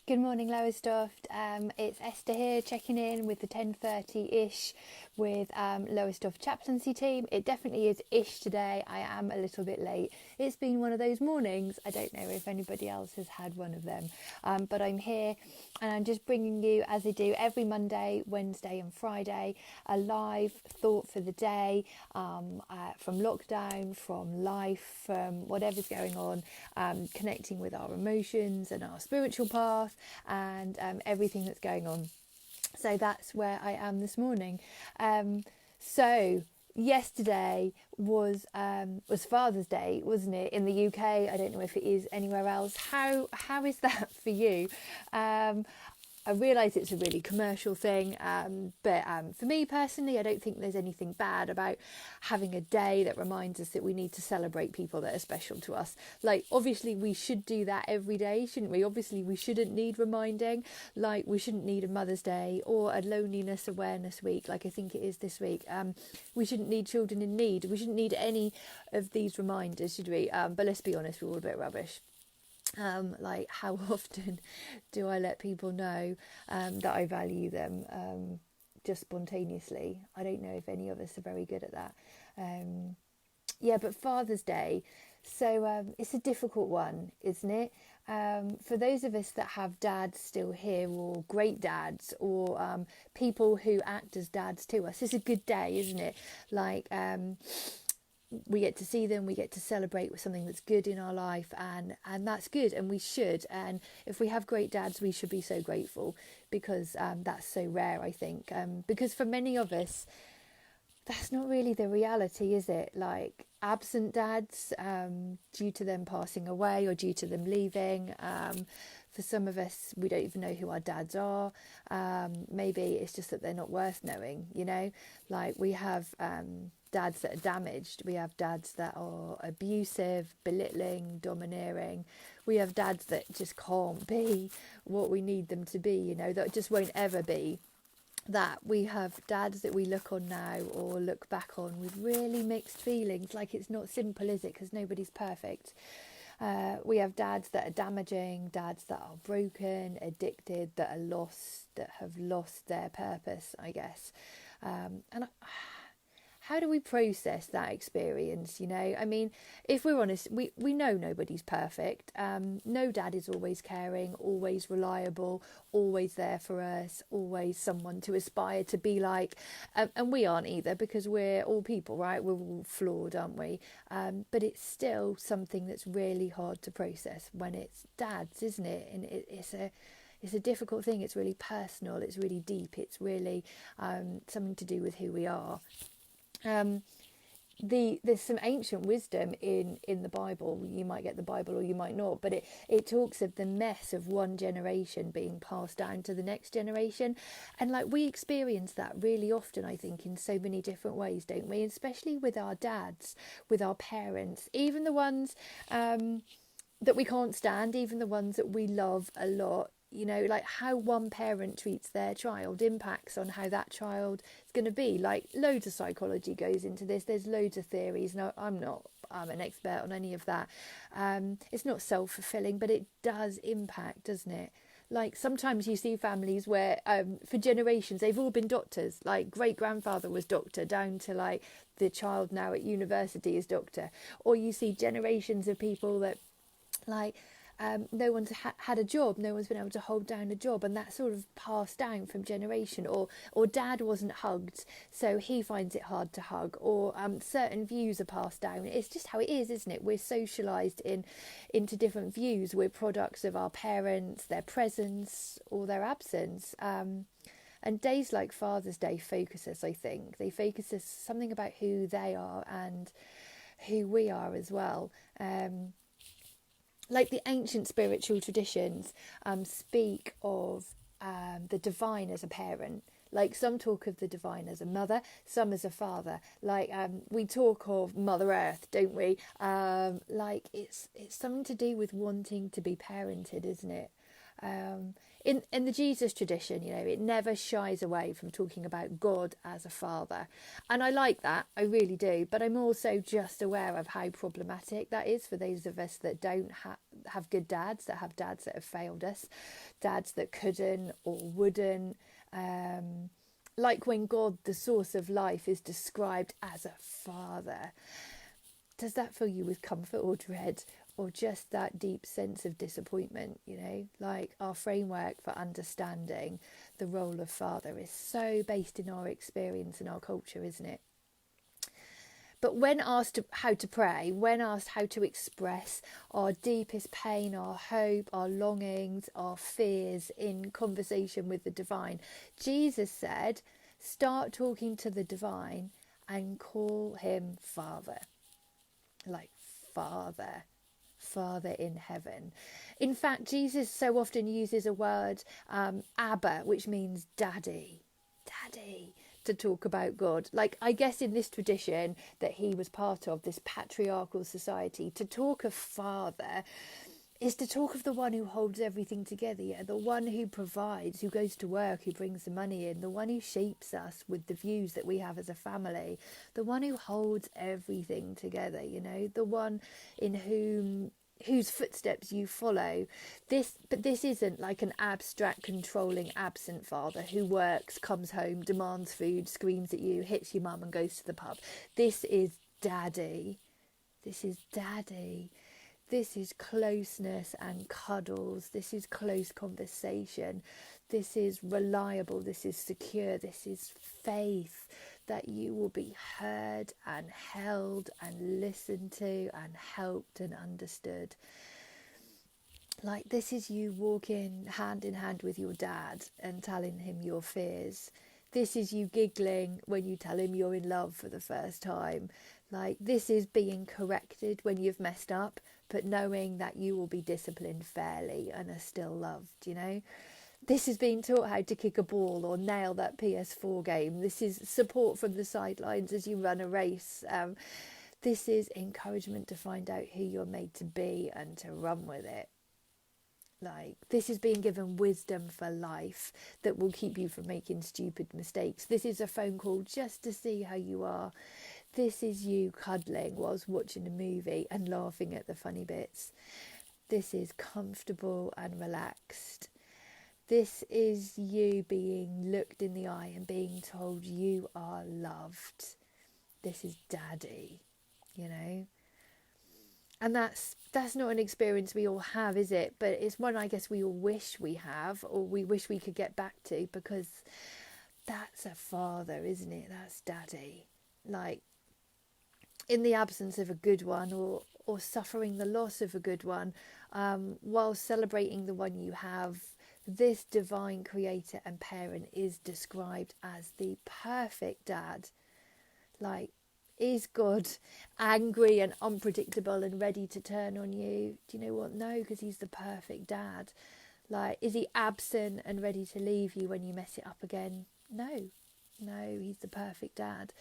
Good morning, Lowestoft. It's Esther here, checking in with the 10:30-ish with Lowestoft Chaplaincy team. It definitely is ish today. I am a little bit late. It's been one of those mornings. I don't know if anybody else has had one of them, but I'm here and I'm just bringing you, as I do every Monday, Wednesday and Friday, a live thought for the day, from lockdown, from life, from whatever's going on, connecting with our emotions and our spiritual path and everything that's going on. So that's where I am this morning. So yesterday was Father's Day, wasn't it, in the UK? I don't know if it is anywhere else. How is that for you? I realise it's a really commercial thing, but for me personally, I don't think there's anything bad about having a day that reminds us that we need to celebrate people that are special to us. Like, obviously, we should do that every day, shouldn't we? Obviously, we shouldn't need reminding. Like, we shouldn't need a Mother's Day or a Loneliness Awareness Week, like I think it is this week. We shouldn't need Children in Need. We shouldn't need any of these reminders, should we? But let's be honest, we're all a bit rubbish. Like, how often do I let people know that I value them just spontaneously? I don't know if any of us are very good at that. Yeah, but Father's Day, so it's a difficult one, isn't it? For those of us that have dads still here, or great dads, or people who act as dads to us, it's a good day, isn't it? Like, we get to see them, we get to celebrate with something that's good in our life, and that's good, and we should. And if we have great dads, we should be so grateful, because that's so rare, I think, because for many of us that's not really the reality, is it? Like, absent dads, due to them passing away or due to them leaving. For some of us, we don't even know who our dads are. Maybe it's just that they're not worth knowing, you know? Like, we have dads that are damaged. We have dads that are abusive, belittling, domineering. We have dads that just can't be what we need them to be, you know, that just won't ever be. That we have dads that we look on now or look back on with really mixed feelings. Like, it's not simple, is it? Because nobody's perfect. We have dads that are damaging, dads that are broken, addicted, that are lost, that have lost their purpose, I guess. How do we process that experience, you know? I mean, if we're honest, we know nobody's perfect. No dad is always caring, always reliable, always there for us, always someone to aspire to be like. And we aren't either, because we're all people, right? We're all flawed, aren't we? But it's still something that's really hard to process when it's dads, isn't it? And it's a difficult thing. It's really personal. It's really deep. It's really something to do with who we are. There's some ancient wisdom in the Bible. You might get the Bible or you might not, but it talks of the mess of one generation being passed down to the next generation. And like, we experience that really often, I think, in so many different ways, don't we? Especially with our dads, with our parents, even the ones that we can't stand, even the ones that we love a lot. You know, like, how one parent treats their child impacts on how that child is going to be. Like, loads of psychology goes into this. There's loads of theories. No, I'm an expert on any of that. It's not self-fulfilling, but it does impact, doesn't it? Like, sometimes you see families where for generations they've all been doctors. Like, great grandfather was doctor, down to like the child now at university is doctor. Or you see generations of people that, like, no one's had a job, no one's been able to hold down a job, and that's sort of passed down from generation. Or dad wasn't hugged, so he finds it hard to hug. Or certain views are passed down. It's just how it is, isn't it? We're socialised into different views. We're products of our parents, their presence or their absence. And days like Father's Day focus us, I think. They focus us something about who they are and who we are as well. Like, the ancient spiritual traditions speak of the divine as a parent. Like, some talk of the divine as a mother, some as a father. Like, we talk of Mother Earth, don't we? Like, it's something to do with wanting to be parented, isn't it? In the Jesus tradition, it never shies away from talking about God as a father. And I like that, I really do. But I'm also just aware of how problematic that is for those of us that don't have good dads, that have dads that have failed us, dads that couldn't or wouldn't. Like when God, the source of life, is described as a father. Does that fill you with comfort or dread, or just that deep sense of disappointment? Like our framework for understanding the role of father is so based in our experience and our culture, isn't it? But when asked how to pray, when asked how to express our deepest pain, our hope, our longings, our fears in conversation with the divine, Jesus said, start talking to the divine and call him Father. Like Father in heaven. In fact, Jesus so often uses a word, Abba, which means daddy, to talk about God. Like, I guess in this tradition that he was part of, this patriarchal society, to talk of father is to talk of the one who holds everything together, the one who provides, who goes to work, who brings the money in, the one who shapes us with the views that we have as a family, the one who holds everything together, the one in whose footsteps you follow. But this isn't like an abstract, controlling, absent father who works, comes home, demands food, screams at you, hits your mum and goes to the pub. This is daddy. This is daddy. This is closeness and cuddles. This is close conversation. This is reliable. This is secure. This is faith that you will be heard and held and listened to and helped and understood. Like, this is you walking hand in hand with your dad and telling him your fears. This is you giggling when you tell him you're in love for the first time. Like, this is being corrected when you've messed up, but knowing that you will be disciplined fairly and are still loved, This is being taught how to kick a ball or nail that PS4 game. This is support from the sidelines as you run a race. This is encouragement to find out who you're made to be and to run with it. Like, this is being given wisdom for life that will keep you from making stupid mistakes. This is a phone call just to see how you are. This is you cuddling whilst watching a movie and laughing at the funny bits. This is comfortable and relaxed. This is you being looked in the eye and being told you are loved. This is daddy, And that's not an experience we all have, is it? But it's one I guess we all wish we have, or we wish we could get back to, because that's a father, isn't it? That's daddy. Like, in the absence of a good one, or suffering the loss of a good one, while celebrating the one you have, this divine creator and parent is described as the perfect dad. Like, is God angry and unpredictable and ready to turn on you? Do you know what? No, because he's the perfect dad. Like, is he absent and ready to leave you when you mess it up again? No, he's the perfect dad.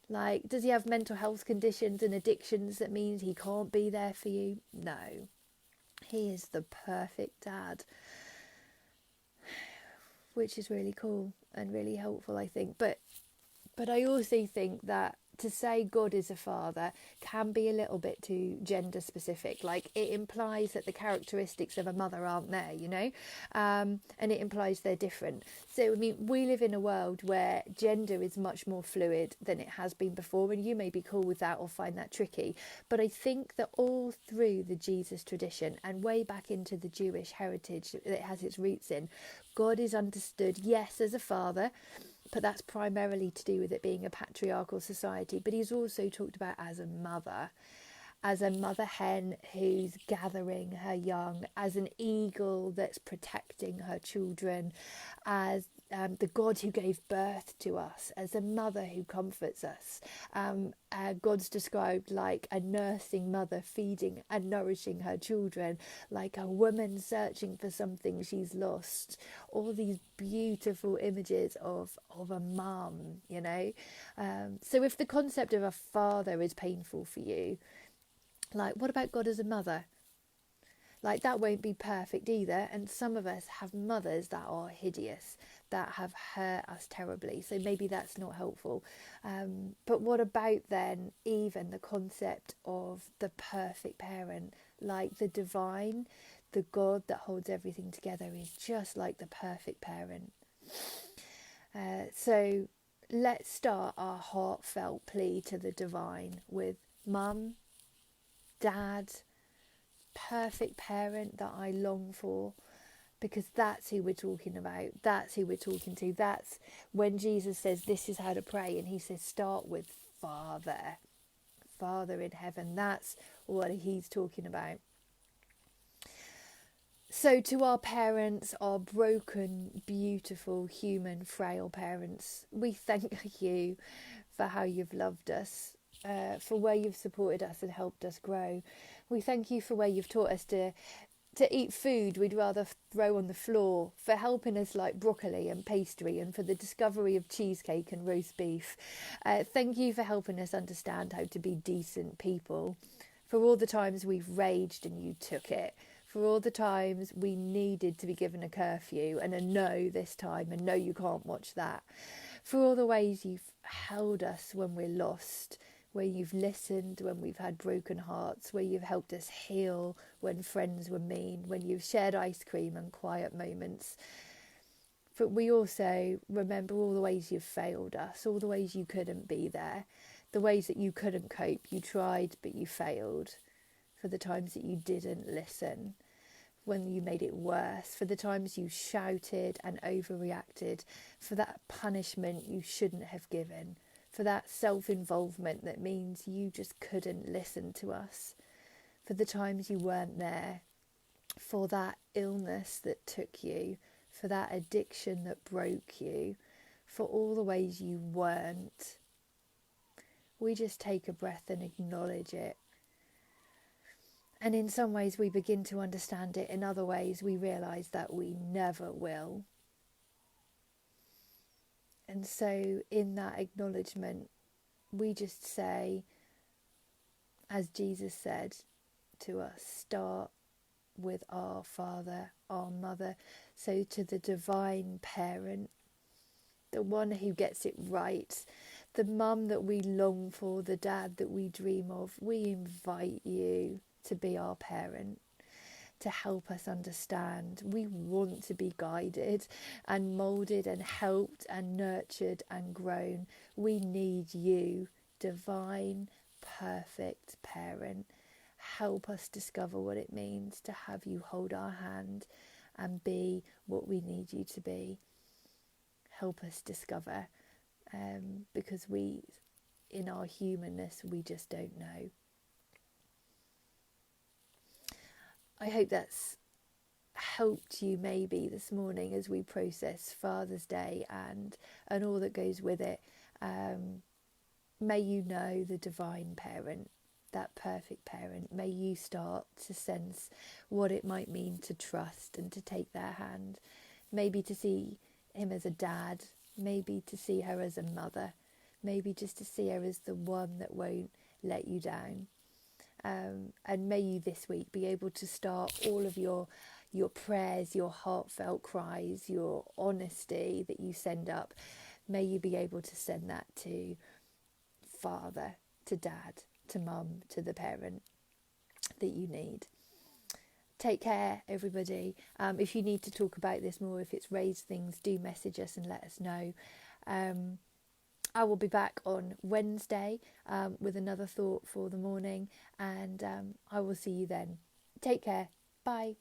Like, does he have mental health conditions and addictions that means he can't be there for you? No, he is the perfect dad, which is really cool and really helpful, I think. But I also think that to say God is a father can be a little bit too gender specific. Like, it implies that the characteristics of a mother aren't there, and it implies they're different. So, I mean, we live in a world where gender is much more fluid than it has been before, and you may be cool with that or find that tricky. But I think that all through the Jesus tradition and way back into the Jewish heritage that it has its roots in, God is understood, yes, as a father, but that's primarily to do with it being a patriarchal society. But he's also talked about as a mother hen who's gathering her young, as an eagle that's protecting her children, as the God who gave birth to us, as a mother who comforts us. God's described like a nursing mother feeding and nourishing her children, like a woman searching for something she's lost. All these beautiful images of a mum, So if the concept of a father is painful for you, like, what about God as a mother? Like, that won't be perfect either. And some of us have mothers that are hideous, that have hurt us terribly. So maybe that's not helpful. But what about then even the concept of the perfect parent, like the divine, the God that holds everything together is just like the perfect parent. So let's start our heartfelt plea to the divine with Mum, Dad, perfect parent that I long for, because that's who we're talking about. That's who we're talking to. That's when Jesus says this is how to pray, and he says start with Father, Father in heaven. That's what he's talking about. So to our parents, our broken, beautiful, human, frail parents, we thank you for how you've loved us, for where you've supported us and helped us grow. We thank you for where you've taught us to eat food we'd rather throw on the floor, for helping us like broccoli and pastry, and for the discovery of cheesecake and roast beef. Thank you for helping us understand how to be decent people, for all the times we've raged and you took it, for all the times we needed to be given a curfew and a no this time and no, you can't watch that, for all the ways you've held us when we're lost, where you've listened when we've had broken hearts, where you've helped us heal when friends were mean, when you've shared ice cream and quiet moments. But we also remember all the ways you've failed us, all the ways you couldn't be there, the ways that you couldn't cope, you tried but you failed, for the times that you didn't listen, when you made it worse, for the times you shouted and overreacted, for that punishment you shouldn't have given, for that self-involvement that means you just couldn't listen to us, for the times you weren't there, for that illness that took you, for that addiction that broke you, for all the ways you weren't. We just take a breath and acknowledge it. And in some ways we begin to understand it. In other ways we realise that we never will. And so in that acknowledgement, we just say, as Jesus said to us, start with our Father, our Mother. So to the divine parent, the one who gets it right, the mum that we long for, the dad that we dream of, we invite you to be our parent, to help us understand. We want to be guided and moulded and helped and nurtured and grown. We need you, divine, perfect parent. Help us discover what it means to have you hold our hand and be what we need you to be. Help us discover, because we, in our humanness, we just don't know. I hope that's helped you maybe this morning as we process Father's Day and all that goes with it. May you know the divine parent, that perfect parent. May you start to sense what it might mean to trust and to take their hand. Maybe to see him as a dad, maybe to see her as a mother, maybe just to see her as the one that won't let you down. And may you this week be able to start all of your prayers, your heartfelt cries, your honesty that you send up. May you be able to send that to Father, to Dad, to Mum, to the parent that you need. Take care, everybody. If you need to talk about this more, if it's raised things, do message us and let us know. I will be back on Wednesday with another thought for the morning, and I will see you then. Take care. Bye.